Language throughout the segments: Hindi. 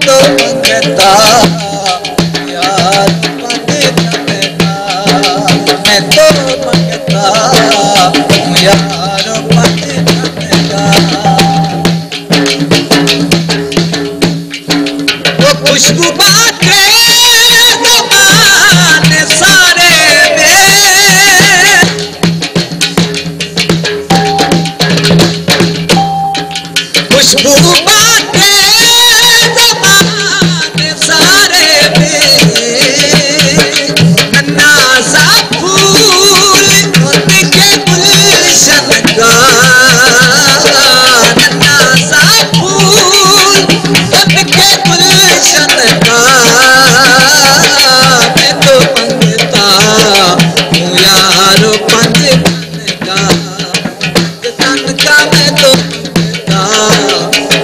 तो मंगता यार पंगता मैं तो मंगता यार पंगता वो खुशबू बातें ज़बान सारे में खुशबू बातें ज़बान सारे में नन्हा सा फूल उनके गुलशन का नन्हा सा फूल उनके गुलशन का मैं तो मंगता हूँ यारो पंजतन का मैं तो मंगता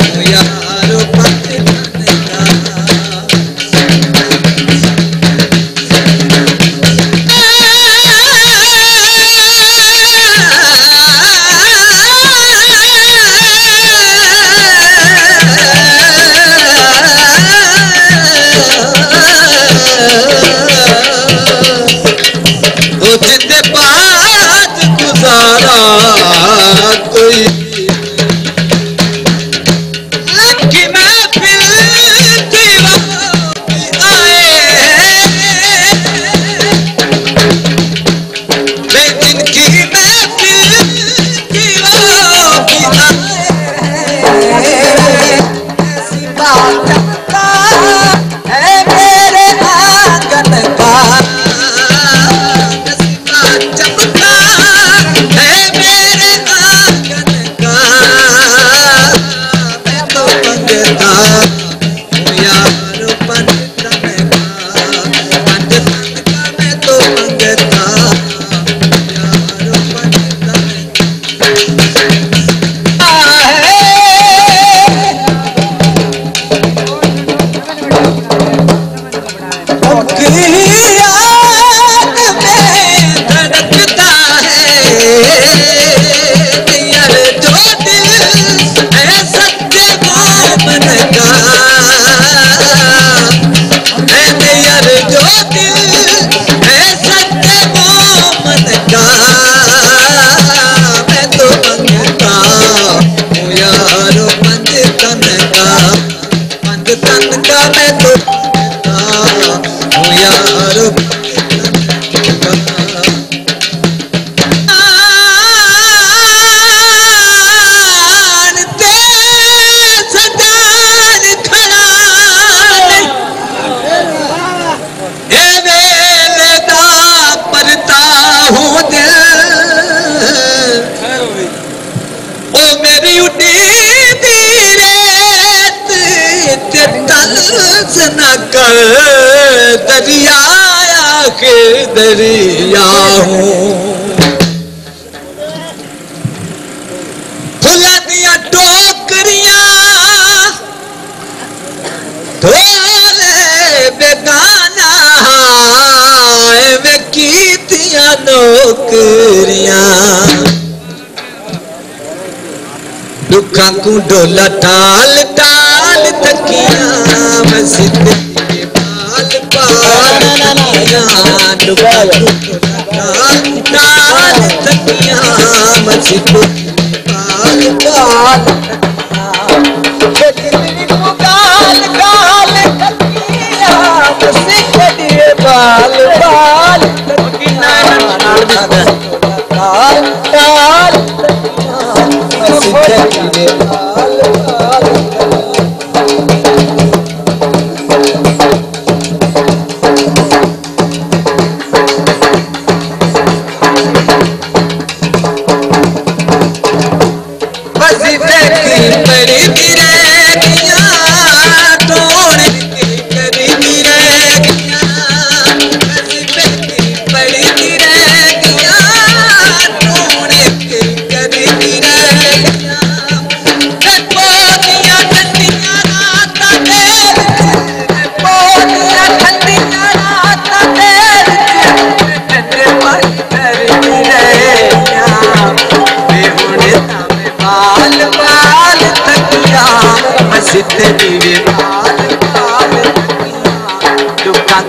हूँ यारो पंजतन का वो जिंदबाज गुजारा कोई की महफिल दीवानी आए वे जिनकी महफिल दीवानी आए ऐसी बात चमका है मेरे आंगन का चमका है मेरे आंगन का मैं तो मंगता हूँ यार पंजतन का मैं तो मंगता हूँ यार पंजतन धड़कता है यार जो दिल है सच्चे मोमन का है यार जो दिल है सच्चे मोमन का मैं तो मंगता हूँ यारो पंजतन का मैं तो मंगता हूँ यारो मेरी उम्मीद रेत न कर दरिया के दरिया हूँ फुला दिया टोकरियां ढोले बेगाना में कीतियां नौकरियां दुखा को डोला टाल टाल तकिया मस्जिद के बाल बाल तकिया दुखा को डोला टाल टाल तकिया मस्जिद के बाल बाल गाल गाल तकिया मस्जिद के बाल बाल टाल टाल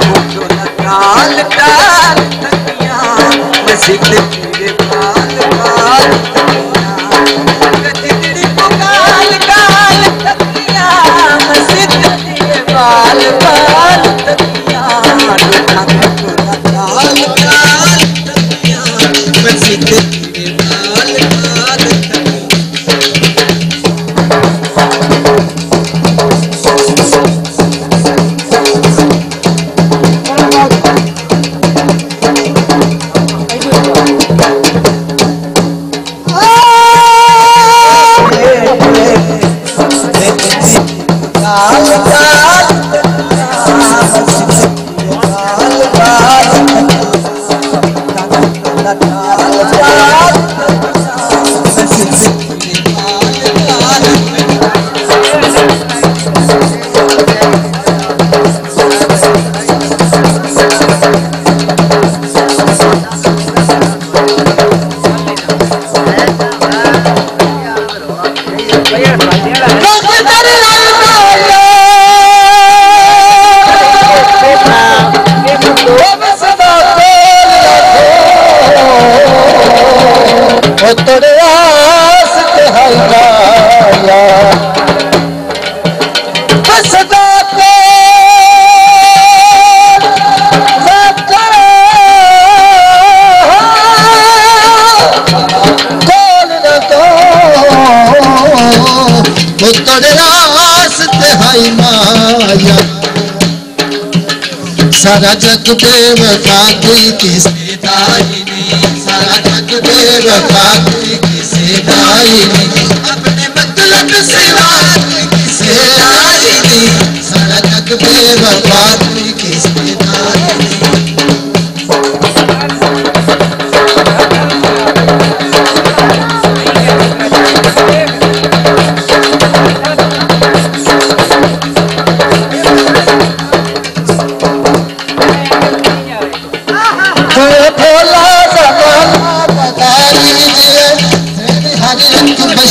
को काल काल तकिया मस्जिद तेरे बाल बाल तकिया को काल काल तकिया मस्जिद तेरे बाल बाल तकिया को काल काल तकिया मस्जिद तेरे बाल बाल सारा जग बेवफा कोई किसे दाई नहीं, सारा जग बेवफा कोई किसे दाई नहीं, अपने मतलब सिवा कोई किसे दाई नहीं, सारा जग बेवफा कोई किसे दाई नहीं।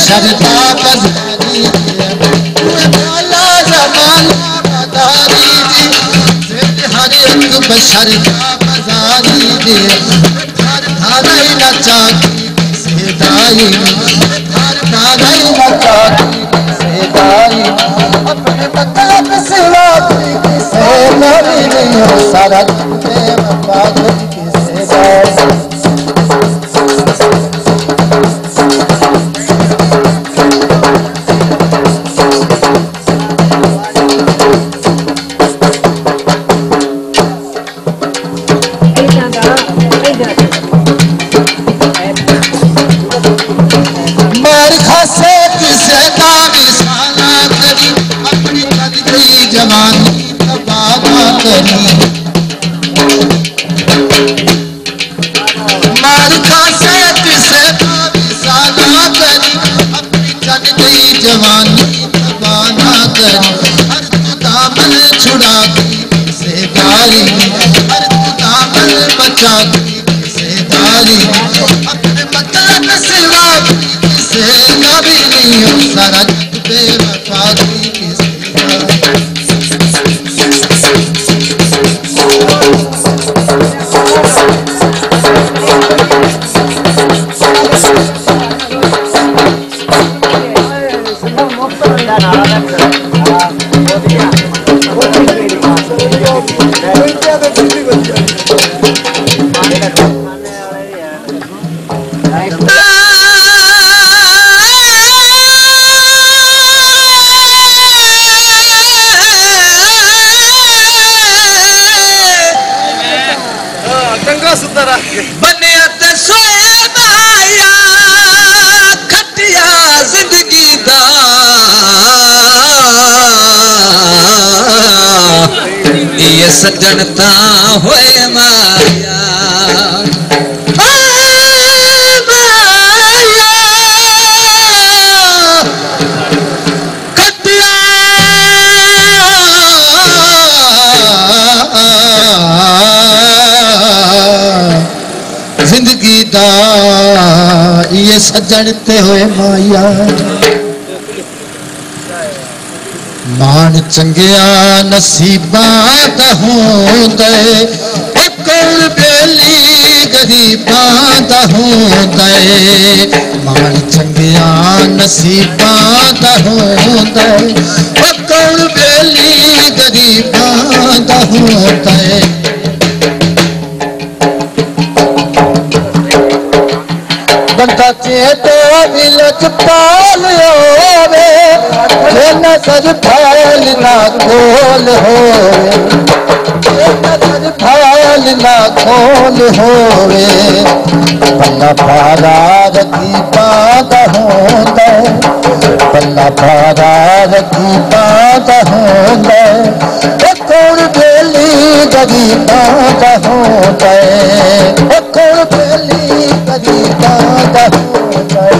शरता बजारी भोला ज़माना बदारी हर एक बशरता बजारी हर धाराई नचा से दाई हर धाराई नचा से दाई अपने मतलब सिवा किसे नारी नहीं हो सारा बेवफा किसे दाई। जवानी तबाह करी मार खासे किसे साला करी अपनी जन गई जवानी तबाह करी हर तू दामन छुड़ा की से दारी हर तू दामन बचा की से दारी अपने मतलब सिवा किसे कभी नहीं हो सारा बेवफा की किसे बनिया ते सोए माया खटिया जिंदगी दा ये सजनता होए माया जिंदगी दा ये सजनते हुए माया मान चंगिया नसीबां दा होंदे कौन बेली गरीबां दा होंदे मान चंगिया नसीबां दा होंदे कौन बेली गरीबां दा होंदे बंदा चेतो विलच पाल होवे नजर फैल ना खोल होवे नजर फैल ना खोल होवे बल्ला पारा रखी बात होंदे बल्ला पारा रखी बात होंदे कौन बेली गरीबां दा होंदे कौन बेली गरीबां दा होंदे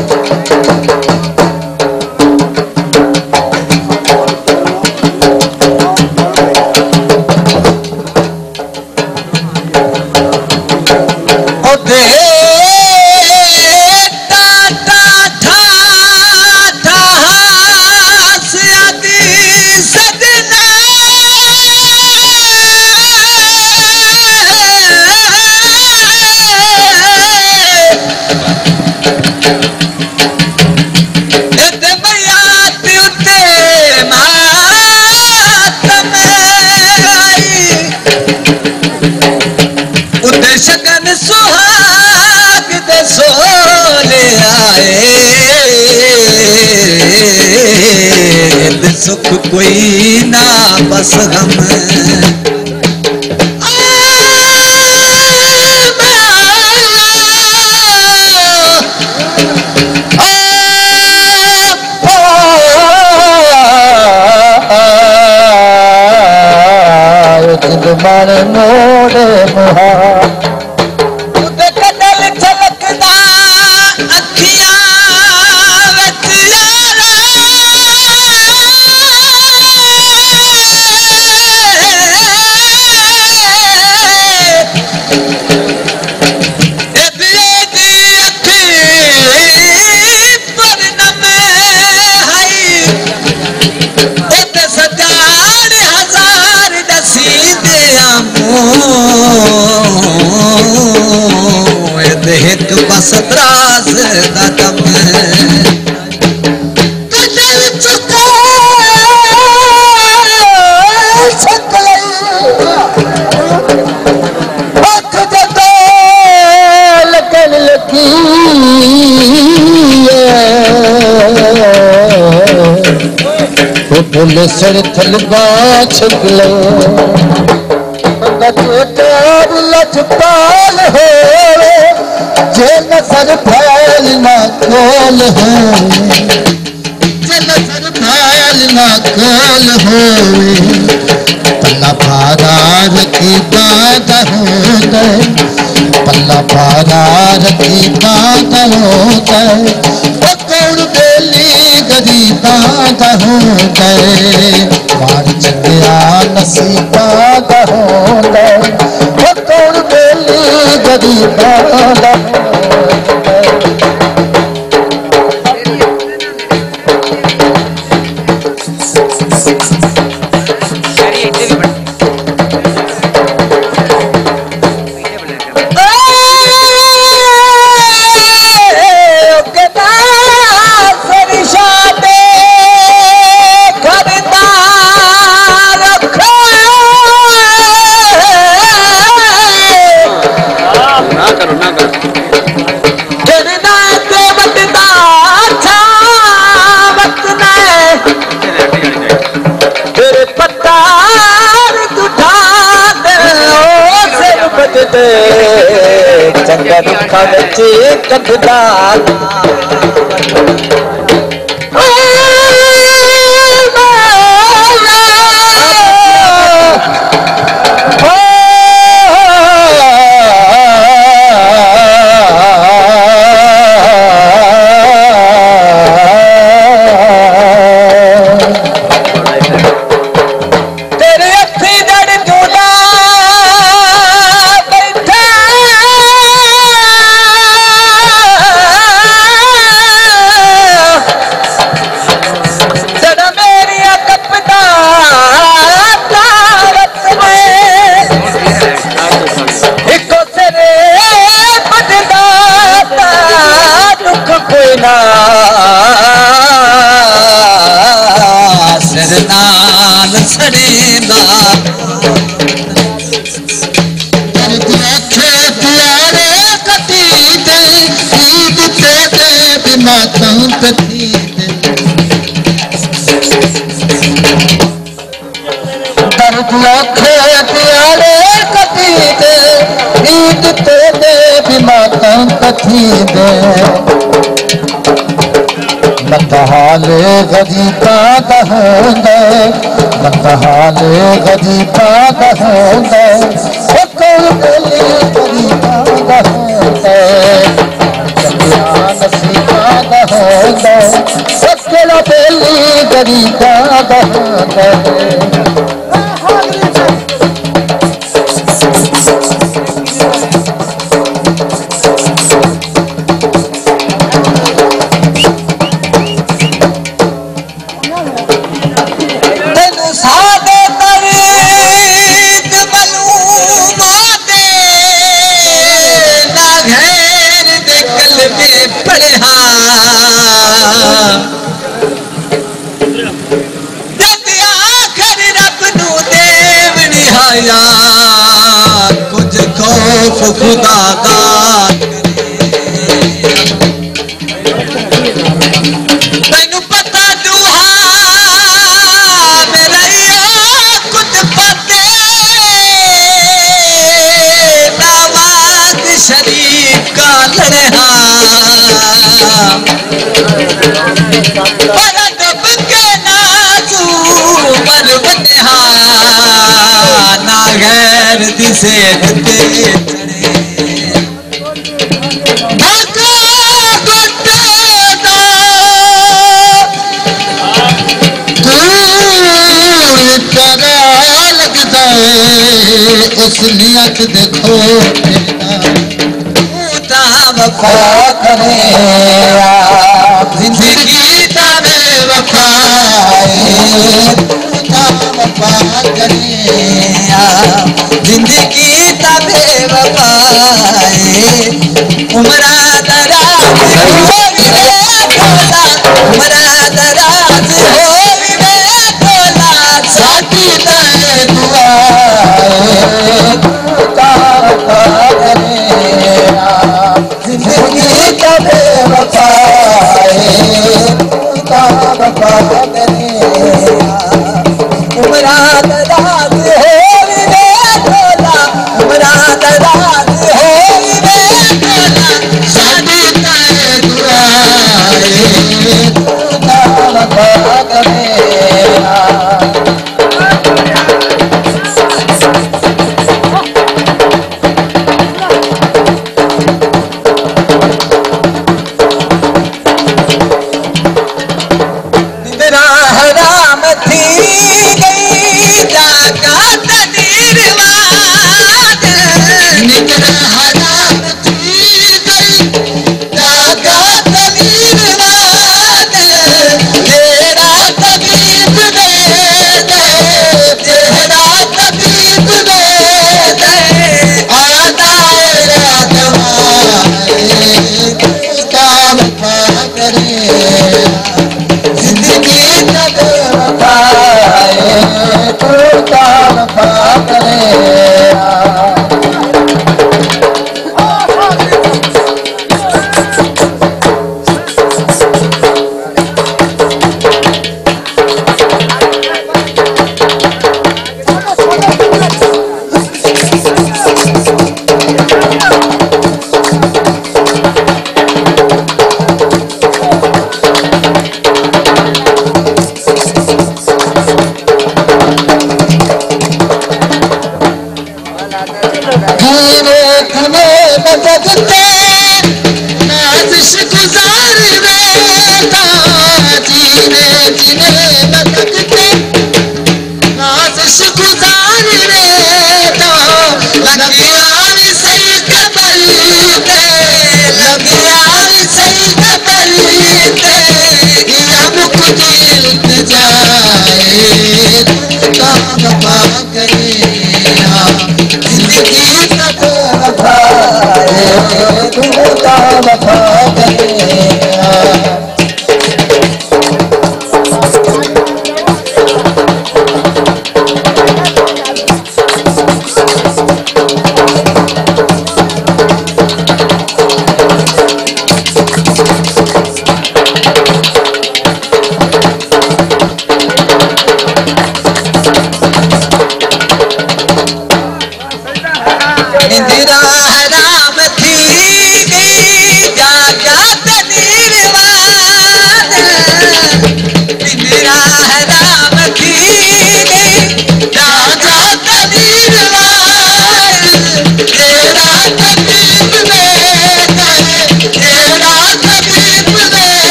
सुख कोई ना बस गम मन मोड़े मुहा बस त्रास दा दम लगन लगी फुल सड़ थल छकले लजपाल हो जे नजर फैल ना खोल हो जे नजर फैल ना खोल हो पल्ला भारा रखी बात होते पल्ला भारा रखी बात होते कौन बेली गरीबां दा होते मार चंगिया नसीबां दा होते कौन बेली गरीबां दा चंगा दुखा बच्चे कटदार सड़ेंदा मातम कथी दर्द लखे प्यारे कथी दे ईद ते दे भी मातम कथी दे मतहाले गरीबा दहंदे मतहाले गरीबा दहंदे कोई गली गरीबा दहंदे नसीबा दहंदे सकेला बेली गरीबा दहंदे कुछ खौफ खुदा दा तैनू पता दुहा मेरा कुछ पते नवाज शरीफ का लड़हा गैर दिसे ते उस नियत देखो वफा करे जिंदगी तारे वफाए वफा करे जिंदगी तबे वफाए उमरा दराज उमरा दराज हो तोला साथी दे दुआए जिंदगी तबे वफाए वफा करे उमरा दराज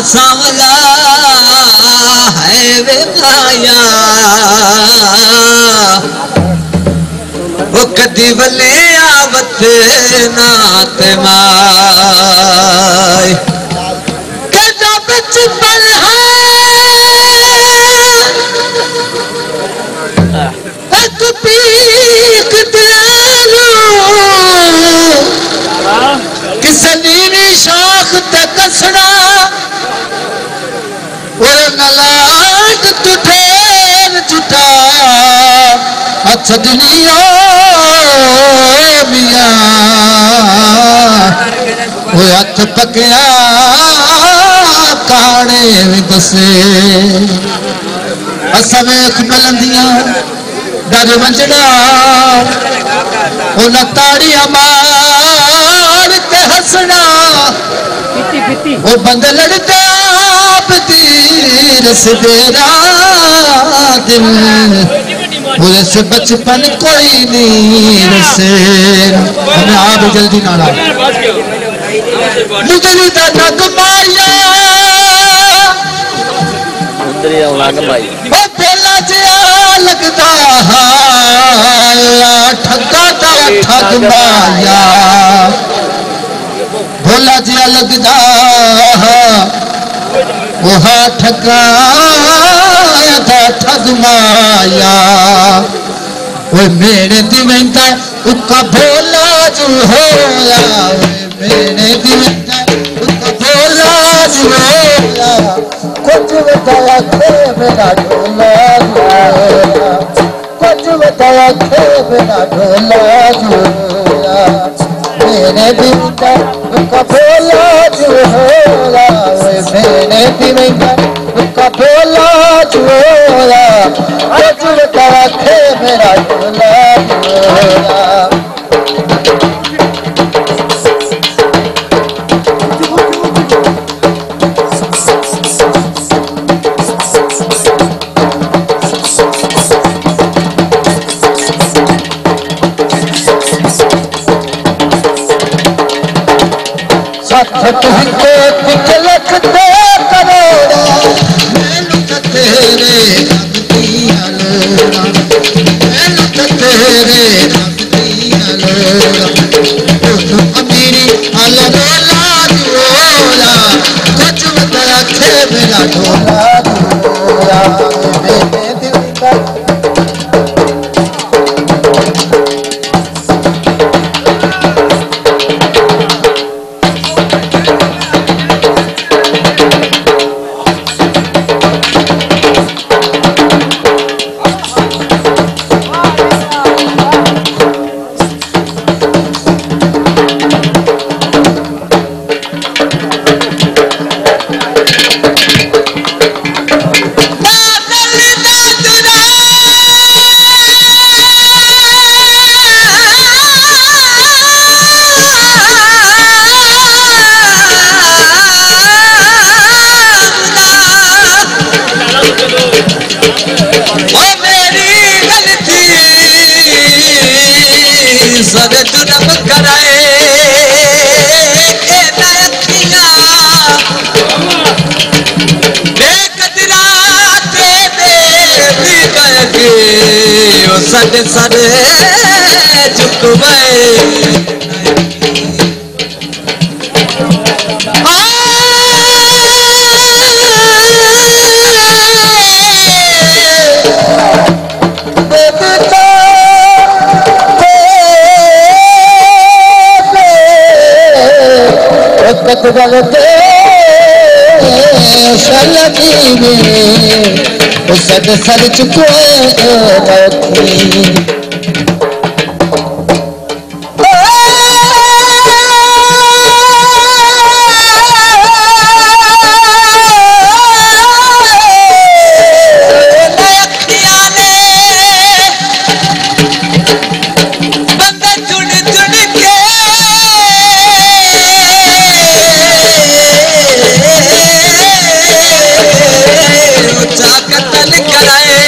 सांवला है वे माया वो कदी वले आवत नात माय कदा बचपन है एक पीक दिलालो किसे नीवी शाख ते कसना और नलाट तुठेर जुटा अच्छा दुनिया मिया वो हथ पकया काने दसे असा वेख मिलंदियां डर वंजड़ा उन ताड़ियां मार ते हसना वो बंद लड़ते आप तीर से तेरा दिल मुझे से बचपन कोई नहीं रसे हमें आप जल्दी ना ला मुदरी दा नग माया ओ बेला जिया लगदा ठगा दा ठग माया भोला जिया लगदा वहा ठगा दा ठग माया वो मेरे दिवंता उका भोला जो होया मेरे दिवंता उका भोला जो होया कुछ बताया थे मेरा ढोला जोया कुछ बताया थे मेरा ढोला जोया मेरे दिवंता उका भोला जो होया मेरे दिवंता उका भोला जो होया कुछ बताया थे मेरा ढोला जोया तुझको तिलक दे करोड़ा मैनू तेरे रब दिया लोड़ा मैनू तेरे रब दिया लोड़ा तू अमीरी अल रोला जोड़ा कुछ बता थे मेरा ढोला जोड़ा मेरे दिल का सद सद चुक सद सद चुको कतल कराए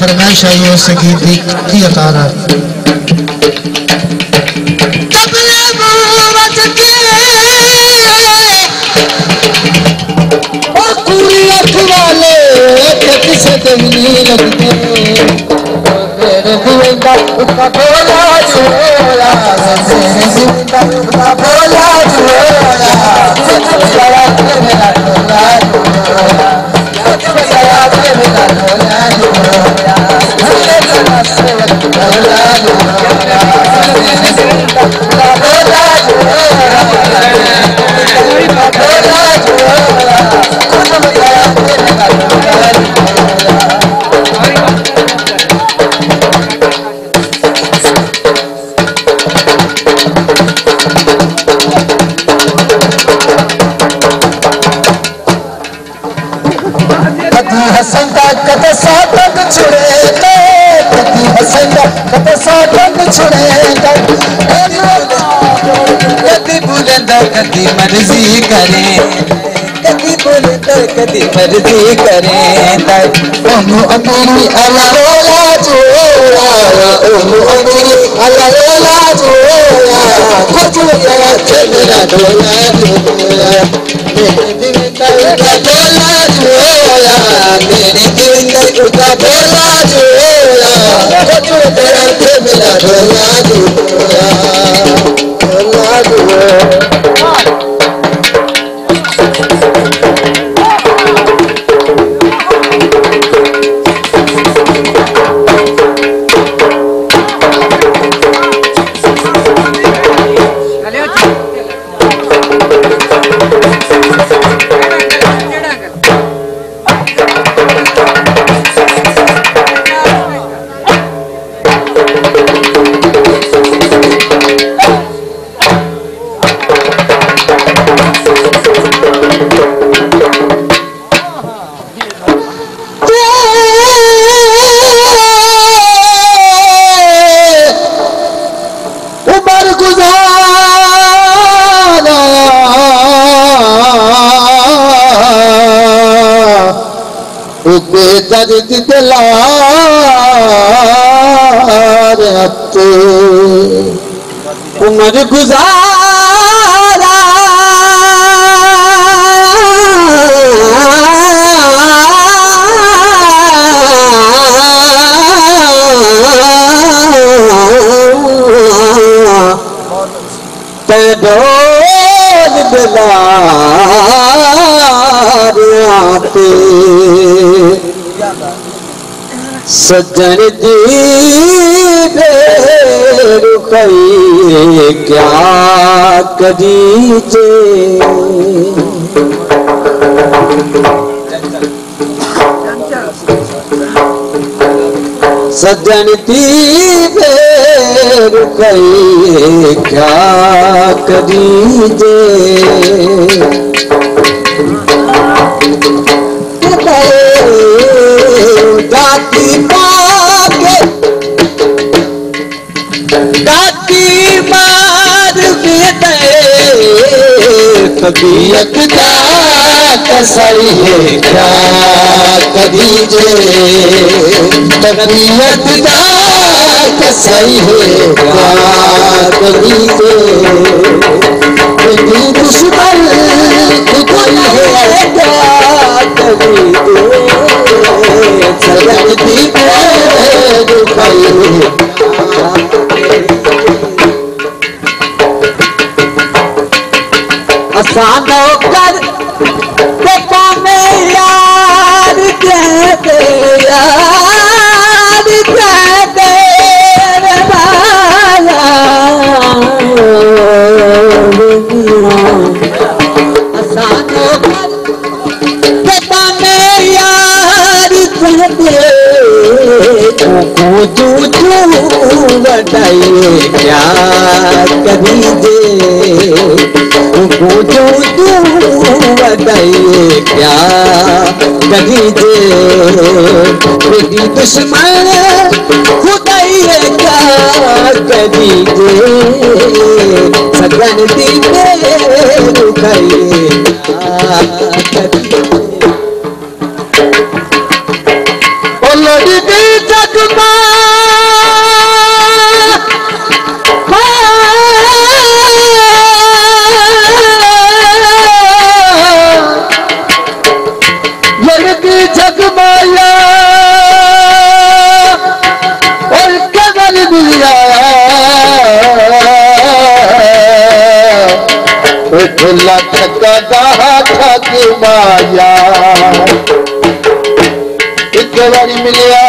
फरमाइश आई है संगीत की अतारा किसे नहीं लगते उसका बोला जोड़ा उसका बोला कदी मर्जी करें कदी बोले तो कदी मर्जी करें अमीरी अला जोड़ा दर्द दिलार उमर गुजारा पैदोल दिलार आते सज्जन दी रुकई क्या कदीजे सज्जन दी रुकई क्या कदीजे दाती मांगे दाती मार दे तबीयत का कसई है क्या कदीजे तबीयत का कसई है क्या कदीजे दुश्मन खुद है क्या कदीजे सजन दी रुकई असानो कर देखा में यार कहते यार कहते असानो कर देखा में यार कहते तू बताइए क्या कदीजे तू बताइए क्या कदीजे मेरी दुश्मन खुदाइए क्या कदीजे सजन दी रुकइए क्या कदीजे ओ लड़ी दी जगमा जगमाया और कदर मिलिया खुला थका थक माया एक बारी मिलिया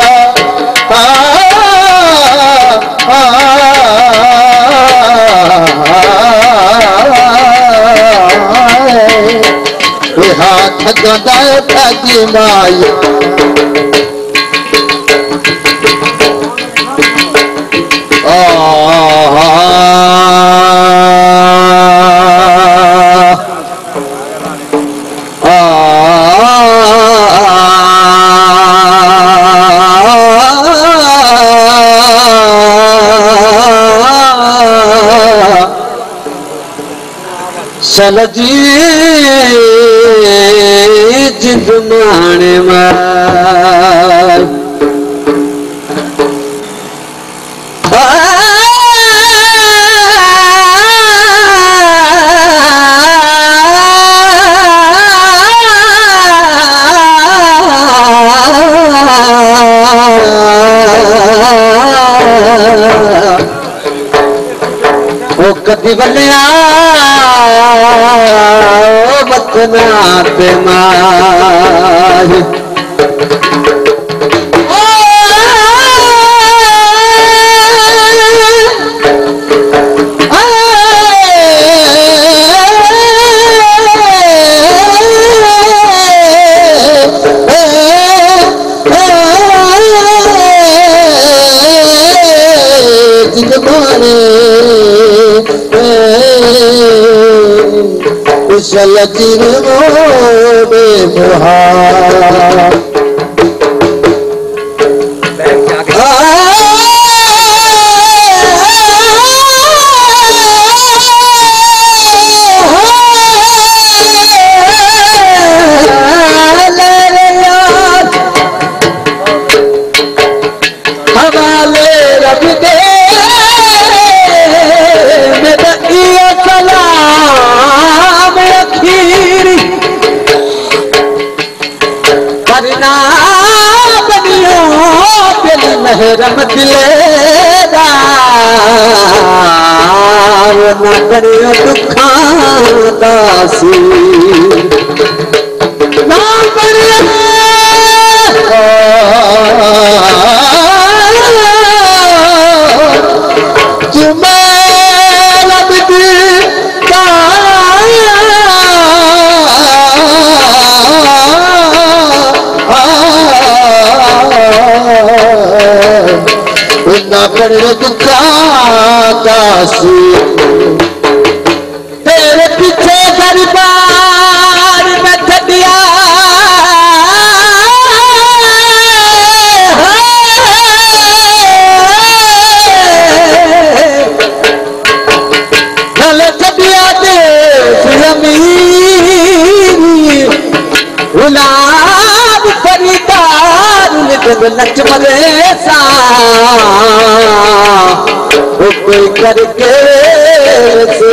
हाथ गदाए थकी माया सलजी जिद माने मार बलिया बतना पे माही चलती मोड़े मुहार हवाले रब दे महरम दिलेदार न करियो दुखा दासी ना करियो कर दुखासी तेरे पीछे दरबार में खटिया भले खटिया दे गुलाब खरीदार नच मले सा कोई करके से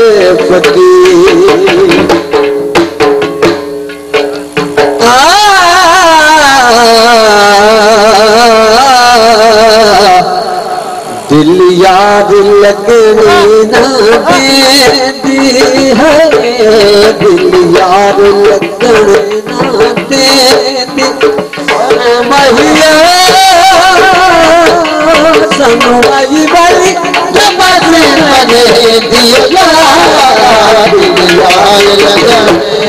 दिल याद लगने ना देती है दिल याद लगने ना देती महिया सनवाई वाली जमाने लगे दिया दिल याद लगने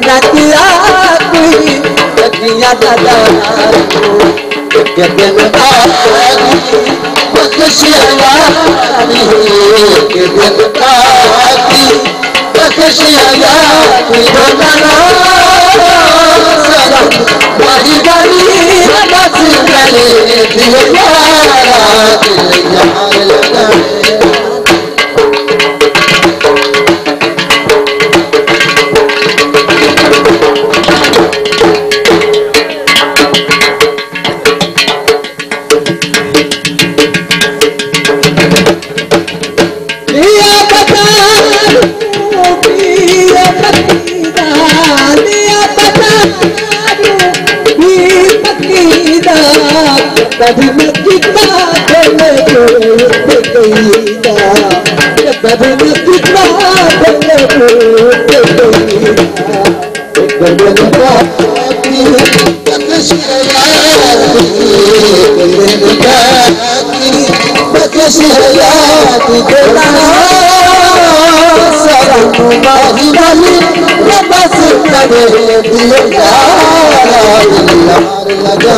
नदिया कोई नदिया दादा के दिन आती बख्शिया के दिन आती बख्शिया कोई दोना सलाम माही गाड़ी बस करे दिया दिल यार लगा कभी मैं कितना बोले गईदा कभी मैं कितना बोले गईदा लगा